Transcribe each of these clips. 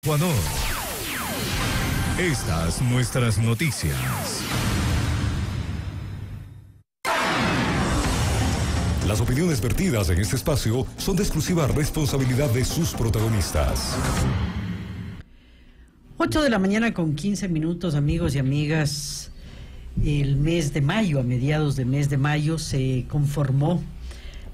Ecuador. Estas nuestras noticias. Las opiniones vertidas en este espacio son de exclusiva responsabilidad de sus protagonistas. 8 de la mañana con 15 minutos, amigos y amigas. El mes de mayo, a mediados de mes de mayo, se conformó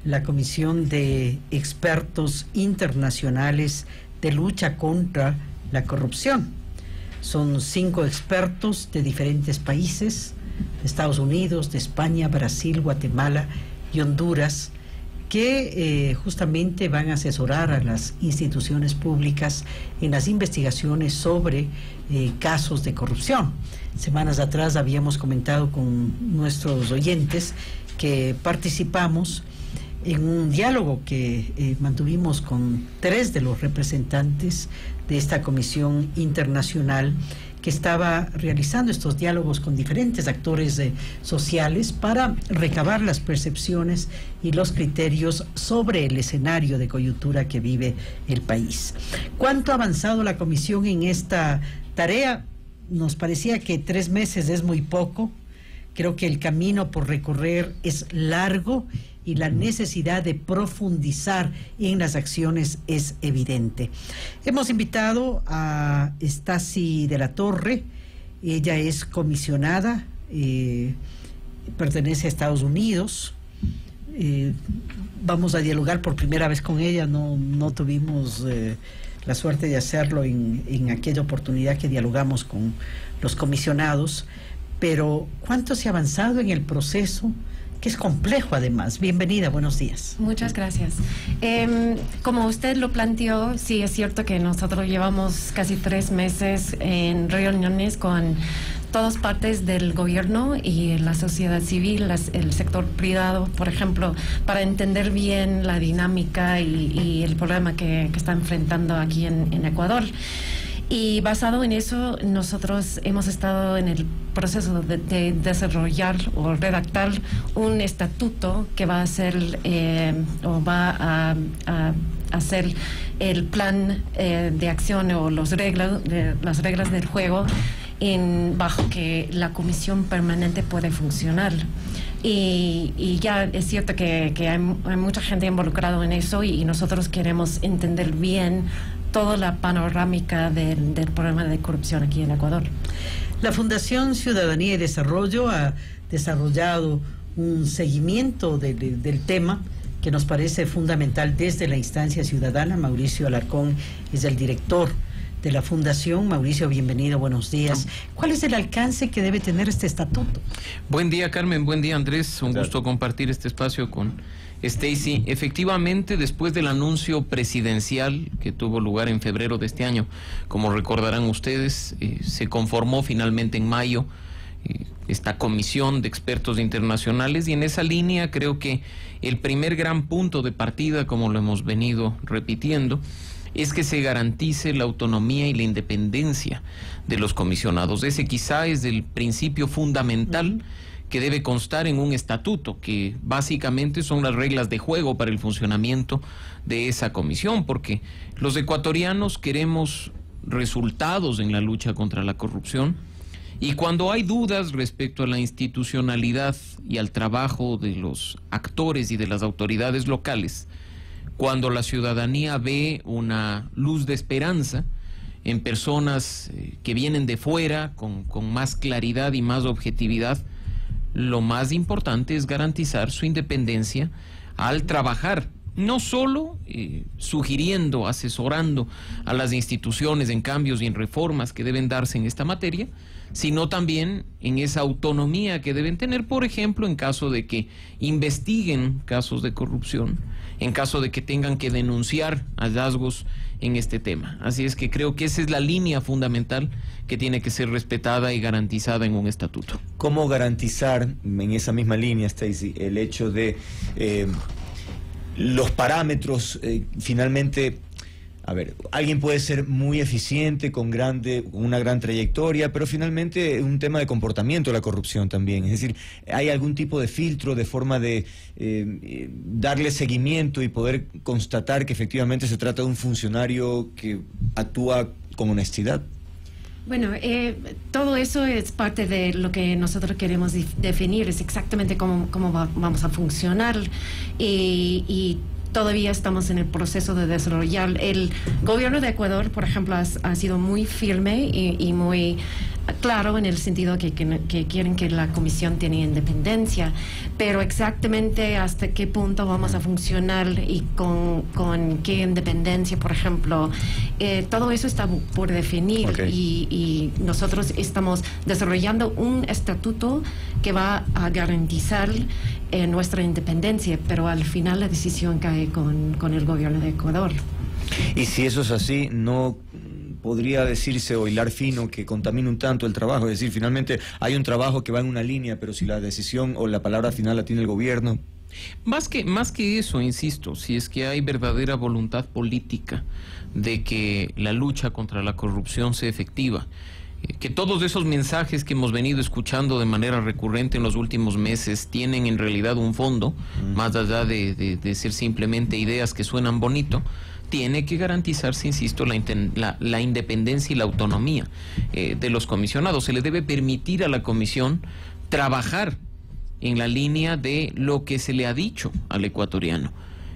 la Comisión de Expertos Internacionales de Lucha contra la Corrupción. Son 5 expertos de diferentes países, de Estados Unidos, de España, Brasil, Guatemala y Honduras, que justamente van a asesorar a las instituciones públicas en las investigaciones sobre casos de corrupción. Semanas atrás habíamos comentado con nuestros oyentes que participamos en un diálogo que mantuvimos con 3 de los representantes de esta comisión internacional que estaba realizando estos diálogos con diferentes actores sociales para recabar las percepciones y los criterios sobre el escenario de coyuntura que vive el país. ¿Cuánto ha avanzado la comisión en esta tarea? Nos parecía que 3 meses es muy poco. Creo que el camino por recorrer es largo y la necesidad de profundizar en las acciones es evidente. Hemos invitado a Stasi de la Torre. Ella es comisionada, pertenece a Estados Unidos. Vamos a dialogar por primera vez con ella. No tuvimos la suerte de hacerlo en aquella oportunidad que dialogamos con los comisionados. Pero ¿cuánto se ha avanzado en el proceso? Que es complejo además. Bienvenida, buenos días. Muchas gracias. Como usted lo planteó, sí es cierto que nosotros llevamos casi 3 meses en reuniones con todas partes del gobierno y la sociedad civil, el sector privado, por ejemplo, para entender bien la dinámica y el problema que está enfrentando aquí en Ecuador. Y basado en eso, nosotros hemos estado en el proceso de desarrollar o redactar un estatuto que va a ser o va a hacer el plan de acción o las reglas del juego bajo que la comisión permanente puede funcionar. Y ya es cierto que hay mucha gente involucrada en eso y nosotros queremos entender bien toda la panorámica del problema de corrupción aquí en Ecuador. La Fundación Ciudadanía y Desarrollo ha desarrollado un seguimiento del tema que nos parece fundamental desde la instancia ciudadana. Mauricio Alarcón es el director de la Fundación. Mauricio, bienvenido, buenos días. ¿Cuál es el alcance que debe tener este estatuto? Buen día, Carmen, buen día, Andrés. Un gusto compartir este espacio con Stasi. Efectivamente, después del anuncio presidencial que tuvo lugar en febrero de este año, como recordarán ustedes, se conformó finalmente en mayo esta comisión de expertos internacionales, y en esa línea creo que el primer gran punto de partida, como lo hemos venido repitiendo, es que se garantice la autonomía y la independencia de los comisionados. Ese quizá es el principio fundamental que debe constar en un estatuto, que básicamente son las reglas de juego para el funcionamiento de esa comisión, porque los ecuatorianos queremos resultados en la lucha contra la corrupción, y cuando hay dudas respecto a la institucionalidad y al trabajo de los actores y de las autoridades locales, cuando la ciudadanía ve una luz de esperanza en personas que vienen de fuera con más claridad y más objetividad, lo más importante es garantizar su independencia al trabajar, no solo sugiriendo, asesorando a las instituciones en cambios y en reformas que deben darse en esta materia, sino también en esa autonomía que deben tener, por ejemplo, en caso de que investiguen casos de corrupción, en caso de que tengan que denunciar hallazgos en este tema. Así es que creo que esa es la línea fundamental que tiene que ser respetada y garantizada en un estatuto. ¿Cómo garantizar en esa misma línea, Stasi, el hecho de los parámetros finalmente? A ver, alguien puede ser muy eficiente, con una gran trayectoria, pero finalmente es un tema de comportamiento la corrupción también. Es decir, ¿hay algún tipo de filtro, de forma de darle seguimiento y poder constatar que efectivamente se trata de un funcionario que actúa con honestidad. Bueno, todo eso es parte de lo que nosotros queremos definir, es exactamente cómo vamos a funcionar y todavía estamos en el proceso de desarrollar. El gobierno de Ecuador, por ejemplo, ha sido muy firme y muy claro en el sentido que quieren que la comisión tenga independencia, pero exactamente hasta qué punto vamos a funcionar y con qué independencia, por ejemplo, todo eso está por definir. Okay. Y nosotros estamos desarrollando un estatuto que va a garantizar nuestra independencia, pero al final la decisión cae con el gobierno de Ecuador. Y si eso es así, no podría decirse o hilar fino que contamina un tanto el trabajo, es decir, finalmente hay un trabajo que va en una línea, pero si la decisión o la palabra final la tiene el gobierno. Más que eso, insisto, si es que hay verdadera voluntad política de que la lucha contra la corrupción sea efectiva, que todos esos mensajes que hemos venido escuchando de manera recurrente en los últimos meses tienen en realidad un fondo, más allá de ser simplemente ideas que suenan bonito, tiene que garantizarse, insisto, la independencia y la autonomía de los comisionados. Se le debe permitir a la comisión trabajar en la línea de lo que se le ha dicho al ecuatoriano,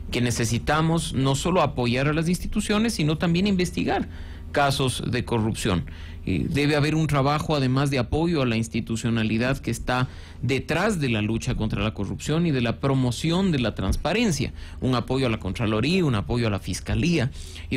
que necesitamos no solo apoyar a las instituciones, sino también investigar casos de corrupción. Debe haber un trabajo, además de apoyo a la institucionalidad que está detrás de la lucha contra la corrupción y de la promoción de la transparencia. Un apoyo a la Contraloría, un apoyo a la Fiscalía,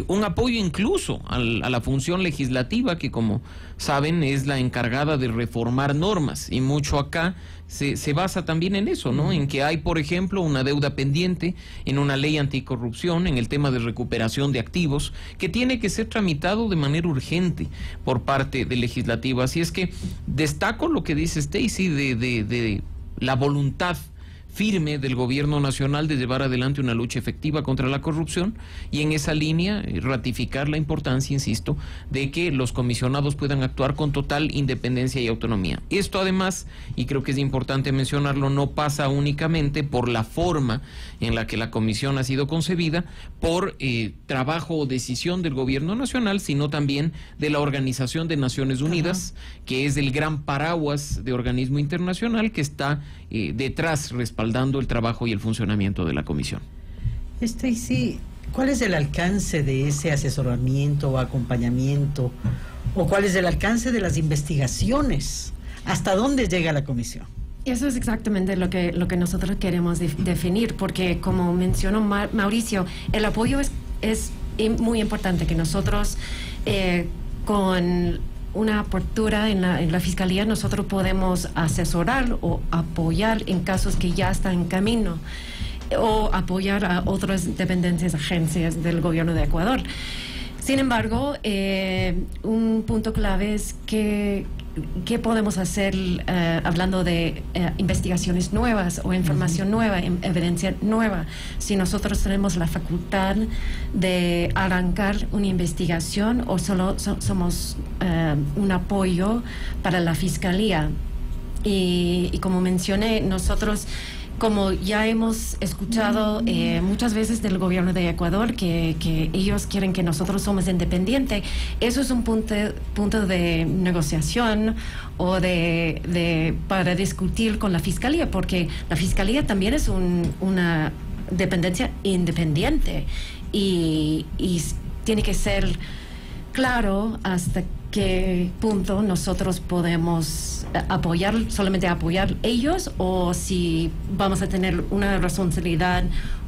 un apoyo incluso a la función legislativa, que como saben es la encargada de reformar normas, y mucho acá se basa también en eso, ¿no? En que hay, por ejemplo, una deuda pendiente en una ley anticorrupción, en el tema de recuperación de activos, que tiene que ser tramitado de manera urgente por parte del legislativo. Así es que destaco lo que dice Stacy de la voluntad firme del gobierno nacional de llevar adelante una lucha efectiva contra la corrupción, y en esa línea ratificar la importancia, insisto, de que los comisionados puedan actuar con total independencia y autonomía. Esto además, y creo que es importante mencionarlo, no pasa únicamente por la forma en la que la comisión ha sido concebida, por trabajo o decisión del gobierno nacional, sino también de la Organización de Naciones Unidas, que es el gran paraguas de organismo internacional que está detrás respaldando el trabajo y el funcionamiento de la comisión. Sí, ¿cuál es el alcance de ese asesoramiento o acompañamiento? ¿O cuál es el alcance de las investigaciones? ¿Hasta dónde llega la comisión? Eso es exactamente lo que nosotros queremos definir, porque como mencionó Mauricio, el apoyo es muy importante, que nosotros con una apertura en la Fiscalía nosotros podemos asesorar o apoyar en casos que ya están en camino, o apoyar a otras dependencias, agencias del gobierno de Ecuador. Sin embargo, un punto clave es que ¿qué podemos hacer hablando de investigaciones nuevas o información nueva, evidencia nueva? Si nosotros tenemos la facultad de arrancar una investigación, o solo somos un apoyo para la Fiscalía. Y como mencioné, nosotros, como ya hemos escuchado muchas veces del gobierno de Ecuador, que ellos quieren que nosotros somos independientes, eso es un punto de negociación o para discutir con la Fiscalía, porque la Fiscalía también es una dependencia independiente y tiene que ser claro hasta qué punto nosotros podemos solamente apoyar ellos, o si vamos a tener una responsabilidad,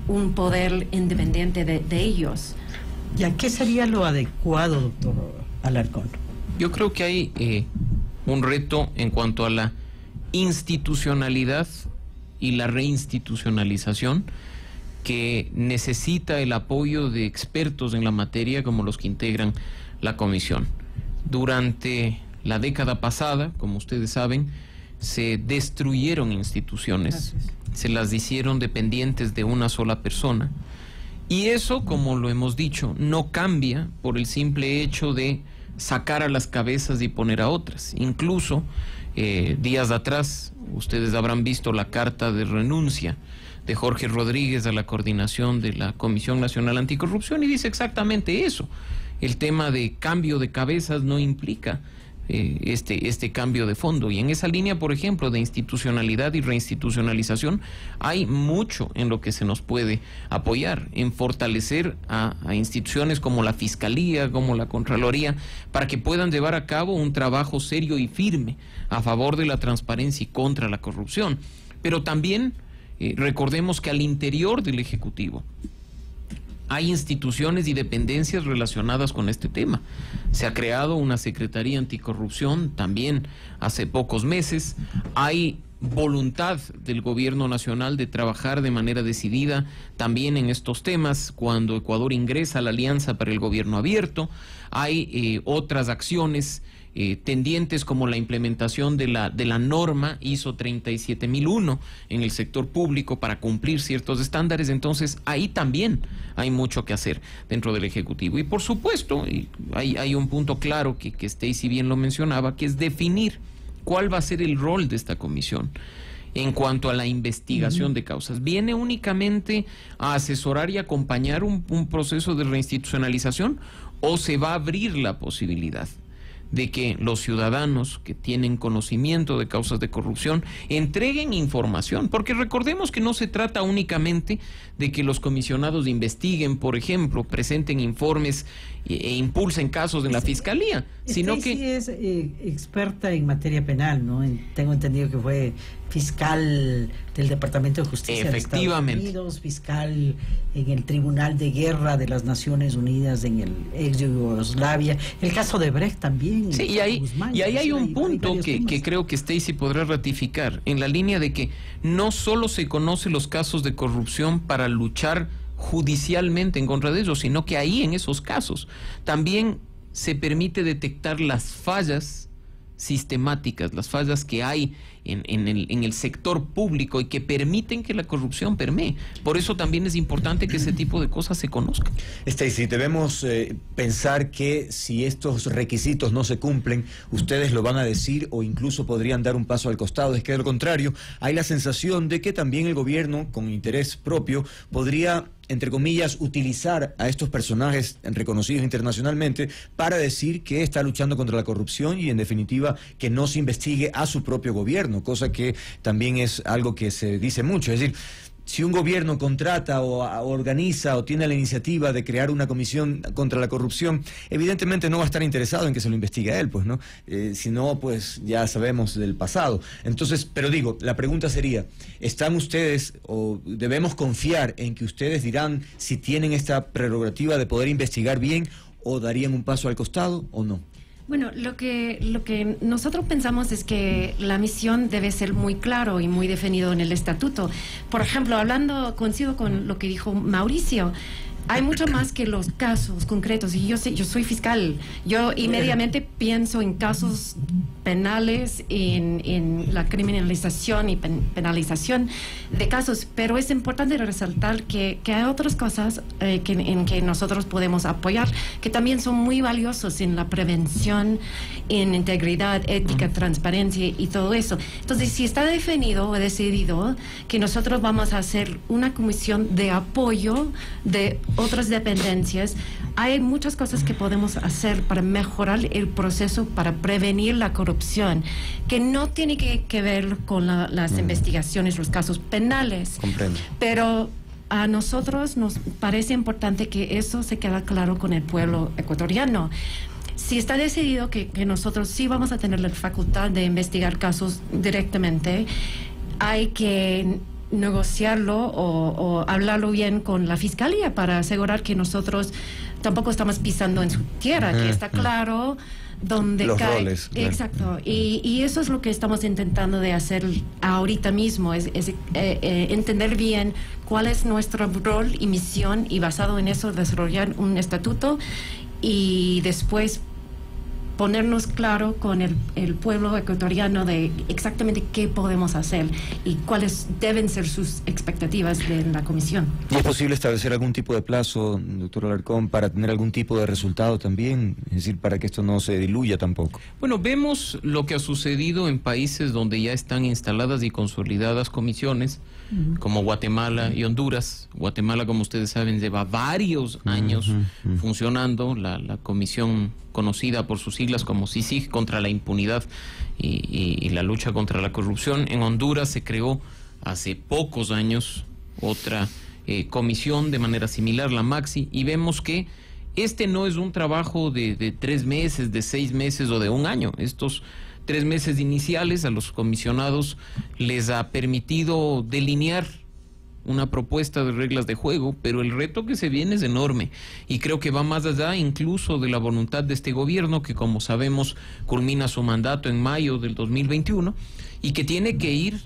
un poder independiente de ellos. ¿Ya qué sería lo adecuado, doctor Alarcón? Yo creo que hay un reto en cuanto a la institucionalidad y la reinstitucionalización, que necesita el apoyo de expertos en la materia como los que integran la comisión. Durante la década pasada, como ustedes saben, se destruyeron instituciones, se las hicieron dependientes de una sola persona, y eso, como lo hemos dicho, no cambia por el simple hecho de sacar a las cabezas y poner a otras. Incluso días atrás ustedes habrán visto la carta de renuncia de Jorge Rodríguez a la coordinación de la Comisión Nacional Anticorrupción, y dice exactamente eso. el tema de cambio de cabezas no implica este cambio de fondo. Y en esa línea, por ejemplo, de institucionalidad y reinstitucionalización, hay mucho en lo que se nos puede apoyar, en fortalecer a instituciones como la Fiscalía, como la Contraloría, para que puedan llevar a cabo un trabajo serio y firme a favor de la transparencia y contra la corrupción. Pero también recordemos que al interior del Ejecutivo hay instituciones y dependencias relacionadas con este tema. Se ha creado una Secretaría Anticorrupción también hace pocos meses. Hay voluntad del gobierno nacional de trabajar de manera decidida también en estos temas. Cuando Ecuador ingresa a la Alianza para el Gobierno Abierto, hay otras acciones tendientes como la implementación de la norma ISO 37001 en el sector público para cumplir ciertos estándares. Entonces ahí también hay mucho que hacer dentro del Ejecutivo. Y por supuesto, hay un punto claro que Stacy bien lo mencionaba, que es definir cuál va a ser el rol de esta comisión en cuanto a la investigación de causas. ¿Viene únicamente a asesorar y acompañar un proceso de reinstitucionalización, o se va a abrir la posibilidad de que los ciudadanos que tienen conocimiento de causas de corrupción entreguen información? Porque recordemos que no se trata únicamente de que los comisionados investiguen, por ejemplo, presenten informes e impulsen casos en la Fiscalía, sino que es experta en materia penal, ¿no? Tengo entendido que fue fiscal del Departamento de Justicia de Estados Unidos, fiscal en el Tribunal de Guerra de las Naciones Unidas en el ex Yugoslavia, el caso de Brecht también. Sí, y ahí hay un punto que creo que Stacy podrá ratificar, en la línea de que no solo se conocen los casos de corrupción para luchar judicialmente en contra de ellos, sino que ahí en esos casos también se permite detectar las fallas sistemáticas, las fallas que hay en el sector público y que permiten que la corrupción permee. Por eso también es importante que ese tipo de cosas se conozcan. Stacy, debemos pensar que si estos requisitos no se cumplen, ustedes lo van a decir o incluso podrían dar un paso al costado. Es que de lo contrario, hay la sensación de que también el gobierno, con interés propio, podría, entre comillas, utilizar a estos personajes reconocidos internacionalmente para decir que está luchando contra la corrupción y, en definitiva, que no se investigue a su propio gobierno, cosa que también es algo que se dice mucho. Es decir, si un gobierno contrata o organiza o tiene la iniciativa de crear una comisión contra la corrupción, evidentemente no va a estar interesado en que se lo investigue a él, pues, ¿no? Si no, pues ya sabemos del pasado. Entonces, pero digo, la pregunta sería, ¿están ustedes o debemos confiar en que ustedes dirán si tienen esta prerrogativa de poder investigar bien, o darían un paso al costado o no? Bueno, lo que nosotros pensamos es que la misión debe ser muy claro y muy definido en el estatuto. Por ejemplo, coincido con lo que dijo Mauricio, hay mucho más que los casos concretos. Y yo soy fiscal. Yo inmediatamente pienso en casos penales, en la criminalización y penalización de casos. Pero es importante resaltar que hay otras cosas en que nosotros podemos apoyar, que también son muy valiosos en la prevención, en integridad, ética, transparencia y todo eso. Entonces, si está definido o decidido que nosotros vamos a hacer una comisión de apoyo de otras dependencias, hay muchas cosas que podemos hacer para mejorar el proceso, para prevenir la corrupción, que no tiene que ver con las investigaciones, los casos penales. Comprendo. Pero a nosotros nos parece importante que eso se quede claro con el pueblo ecuatoriano. Si está decidido que nosotros sí vamos a tener la facultad de investigar casos directamente, hay que negociarlo o hablarlo bien con la Fiscalía para asegurar que nosotros tampoco estamos pisando en su tierra, que está claro donde los cae. roles, claro. Exacto. Y eso es lo que estamos intentando de hacer ahorita mismo, es entender bien cuál es nuestro rol y misión, y basado en eso desarrollar un estatuto y después ponernos claro con el pueblo ecuatoriano de exactamente qué podemos hacer y cuáles deben ser sus expectativas de la comisión. ¿Y es posible establecer algún tipo de plazo, doctor Alarcón, para tener algún tipo de resultado también? Es decir, para que esto no se diluya tampoco. Bueno, vemos lo que ha sucedido en países donde ya están instaladas y consolidadas comisiones, como Guatemala y Honduras. Guatemala, como ustedes saben, lleva varios años funcionando, la comisión conocida por sus siglas como CICIG, contra la impunidad y la lucha contra la corrupción. En Honduras se creó hace pocos años otra comisión de manera similar, la MAXI, y vemos que este no es un trabajo de 3 meses, de 6 meses o de 1 año. Estos 3 meses iniciales a los comisionados les ha permitido delinear una propuesta de reglas de juego, pero el reto que se viene es enorme y creo que va más allá incluso de la voluntad de este gobierno, que como sabemos culmina su mandato en mayo del 2021 y que tiene que ir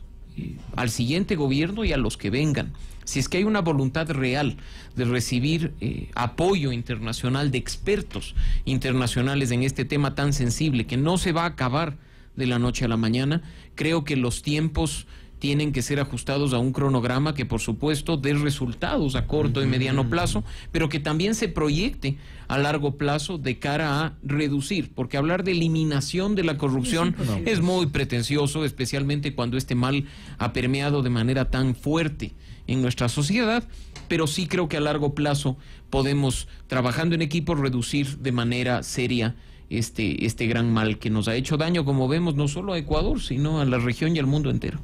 al siguiente gobierno y a los que vengan. Si es que hay una voluntad real de recibir apoyo internacional de expertos internacionales en este tema tan sensible que no se va a acabar de la noche a la mañana, creo que los tiempos tienen que ser ajustados a un cronograma que por supuesto dé resultados a corto y mediano plazo, pero que también se proyecte a largo plazo de cara a reducir, porque hablar de eliminación de la corrupción es muy pretencioso, especialmente cuando este mal ha permeado de manera tan fuerte en nuestra sociedad, pero sí creo que a largo plazo podemos, trabajando en equipo, reducir de manera seria este gran mal que nos ha hecho daño, como vemos, no solo a Ecuador, sino a la región y al mundo entero.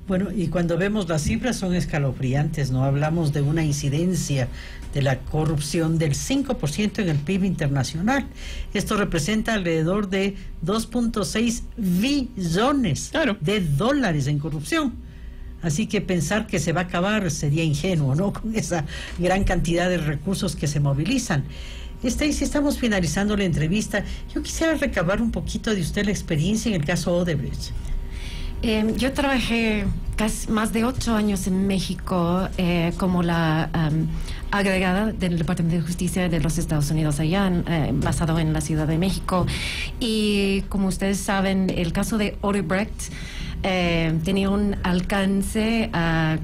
Bueno, y cuando vemos las cifras son escalofriantes, ¿no? Hablamos de una incidencia de la corrupción del 5% en el PIB internacional. Esto representa alrededor de 2.6 billones de dólares en corrupción. Así que pensar que se va a acabar sería ingenuo, ¿no? Con esa gran cantidad de recursos que se movilizan. Stacey, estamos finalizando la entrevista. Yo quisiera recabar un poquito de usted la experiencia en el caso Odebrecht. Yo trabajé casi más de 8 años en México como la agregada del Departamento de Justicia de los Estados Unidos allá, basado en la Ciudad de México. Y como ustedes saben, el caso de Odebrecht tenía un alcance a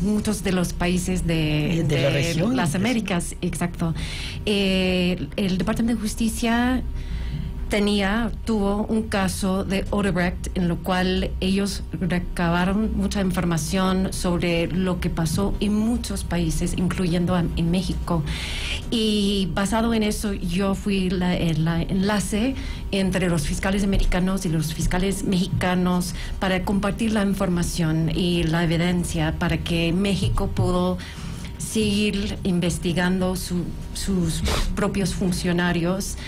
muchos de los países de la región, las Américas, exacto. El Departamento de Justicia tuvo un caso de Odebrecht en lo cual ellos recabaron mucha información sobre lo que pasó en muchos países, incluyendo en México. Y basado en eso, yo fui el enlace entre los fiscales americanos y los fiscales mexicanos para compartir la información y la evidencia para que México pudo seguir investigando sus propios funcionarios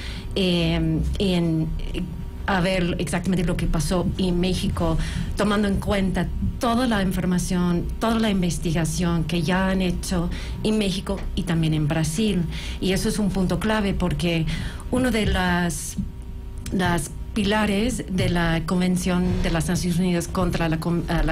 a ver exactamente lo que pasó en México, tomando en cuenta toda la información, toda la investigación que ya han hecho en México y también en Brasil. Y eso es un punto clave porque uno de las pilares de la Convención de las Naciones Unidas contra la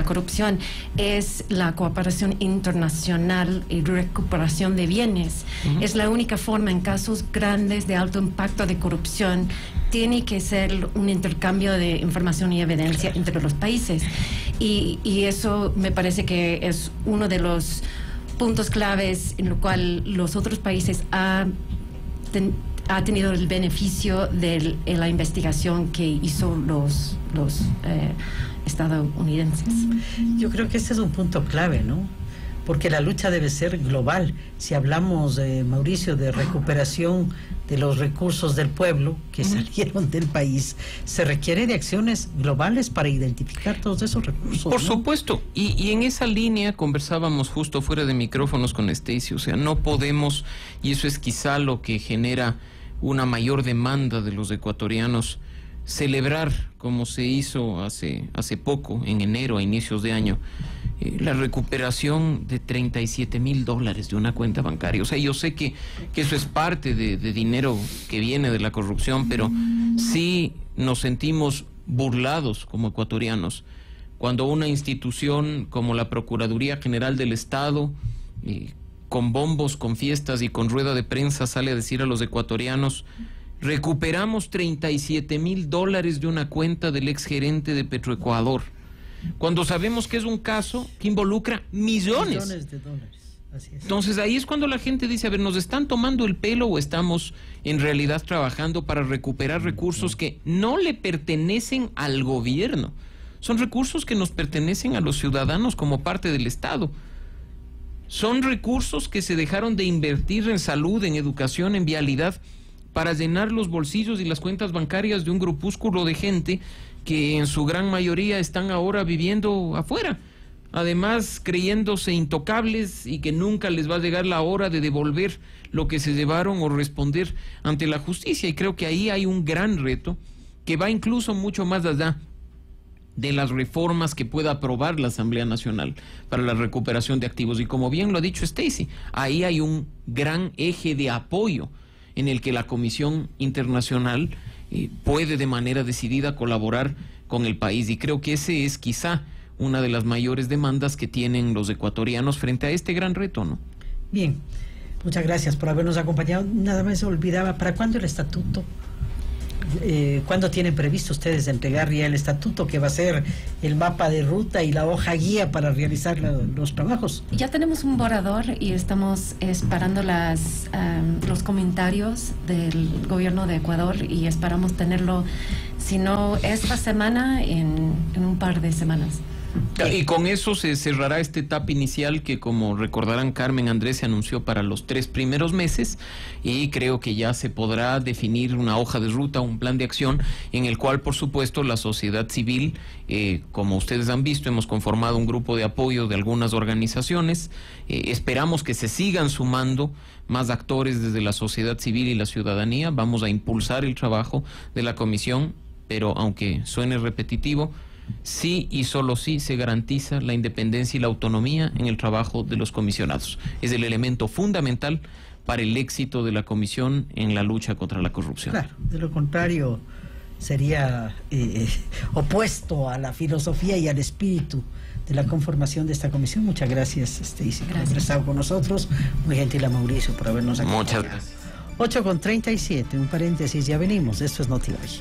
corrupción es la cooperación internacional y recuperación de bienes. Es la única forma en casos grandes de alto impacto de corrupción. Tiene que ser un intercambio de información y evidencia entre los países. Y eso me parece que es uno de los puntos claves en lo cual los otros países ha tenido el beneficio de la investigación que hizo los estadounidenses. Yo creo que ese es un punto clave, ¿no? Porque la lucha debe ser global. Si hablamos, Mauricio, de recuperación de los recursos del pueblo que salieron del país, se requiere de acciones globales para identificar todos esos recursos. Por supuesto, y en esa línea conversábamos justo fuera de micrófonos con Stacey, o sea, no podemos, y eso es quizá lo que genera una mayor demanda de los ecuatorianos, celebrar, como se hizo hace poco, en enero, a inicios de año, la recuperación de $37,000 de una cuenta bancaria. O sea, yo sé que eso es parte de dinero que viene de la corrupción, pero sí nos sentimos burlados como ecuatorianos cuando una institución como la Procuraduría General del Estado, con bombos, con fiestas y con rueda de prensa, sale a decir a los ecuatorianos: Recuperamos $37,000 de una cuenta del exgerente de Petroecuador, cuando sabemos que es un caso que involucra millones de dólares. Así es. Entonces ahí es cuando la gente dice, a ver, ¿nos están tomando el pelo o estamos en realidad trabajando para recuperar recursos que no le pertenecen al gobierno? Son recursos que nos pertenecen a los ciudadanos como parte del Estado. Son recursos que se dejaron de invertir en salud, en educación, en vialidad, para llenar los bolsillos y las cuentas bancarias de un grupúsculo de gente que en su gran mayoría están ahora viviendo afuera. Además, creyéndose intocables y que nunca les va a llegar la hora de devolver lo que se llevaron o responder ante la justicia. Y creo que ahí hay un gran reto que va incluso mucho más allá de las reformas que pueda aprobar la Asamblea Nacional para la recuperación de activos. Y como bien lo ha dicho Stacy, ahí hay un gran eje de apoyo en el que la Comisión Internacional puede de manera decidida colaborar con el país. Y creo que ese es quizá una de las mayores demandas que tienen los ecuatorianos frente a este gran reto, ¿no? Bien, muchas gracias por habernos acompañado. Nada más se olvidaba, ¿para cuándo el estatuto? ¿Cuándo tienen previsto ustedes entregar ya el estatuto, que va a ser el mapa de ruta y la hoja guía para realizar los trabajos? Ya tenemos un borrador y estamos esperando los comentarios del gobierno de Ecuador y esperamos tenerlo, si no esta semana, en un par de semanas. Y con eso se cerrará esta etapa inicial que, como recordarán, Carmen, Andrés, se anunció para los 3 primeros meses, y creo que ya se podrá definir una hoja de ruta, un plan de acción en el cual, por supuesto, la sociedad civil, como ustedes han visto, hemos conformado un grupo de apoyo de algunas organizaciones. Esperamos que se sigan sumando más actores desde la sociedad civil y la ciudadanía. Vamos a impulsar el trabajo de la comisión, pero aunque suene repetitivo, sí y solo sí se garantiza la independencia y la autonomía en el trabajo de los comisionados. Es el elemento fundamental para el éxito de la comisión en la lucha contra la corrupción. Claro, de lo contrario sería opuesto a la filosofía y al espíritu de la conformación de esta comisión. Muchas gracias, Stacy, por haber estado con nosotros. Muy gentil a Mauricio por habernos acompañado. Muchas gracias. 8:37, un paréntesis, ya venimos. Esto es Notivalle.